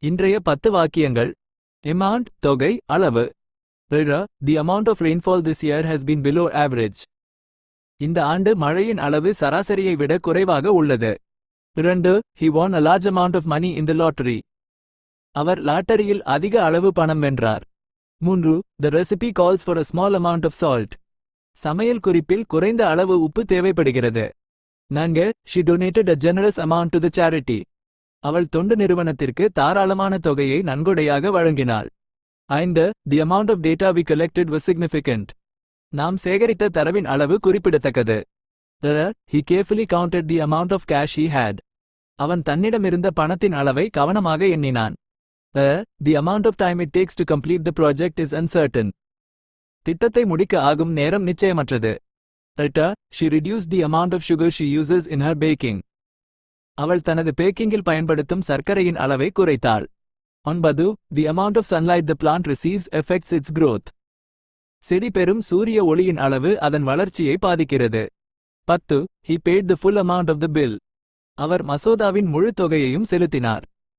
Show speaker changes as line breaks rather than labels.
இன்றைய 10 வாக்கியங்கள். Amount தொகை அளவு. The amount of rainfall this year has been below average. இந்த ஆண்டு மழையின் அளவு சராசரியை விட குறைவாக உள்ளது. 2. He won a large amount of money in the lottery. அவர் லாட்டரியில் அதிக அளவு பணம் வென்றார். 3. The recipe calls for a small amount of salt. சமையல் குறிப்பில் குறைந்த அளவு உப்பு தேவைப்படுகிறது. 4. She donated a generous amount to the charity. அவள் தொண்டு நிறுவனத்திற்கு தாராளமான தொகையை நன்கொடையாக வழங்கினாள். 5. The amount of data we collected was significant. நாம் சேகரித்த தரவின் அளவு குறிப்பிடத்தக்கது. 6. He carefully counted the amount of cash he had. அவன் தன்னிடமிருந்த பணத்தின் அளவை கவனமாக எண்ணினான். 7. The amount of time it takes to complete the project is uncertain. திட்டத்தை முடிக்க ஆகும் நேரம் நிச்சயமற்றது. 8. She reduced the amount of sugar she uses in her baking. அவள் தனது பேக்கிங்கில் பயன்படுத்தும் சர்க்கரையின் அளவை குறைத்தாள். 9. The amount of sunlight the plant receives affects its growth. செடி பெறும் சூரிய ஒளியின் அளவு அதன் வளர்ச்சியை பாதிக்கிறது. 10. He paid the full amount of the bill. அவர் மசோதாவின் முழு தொகையையும் செலுத்தினார்.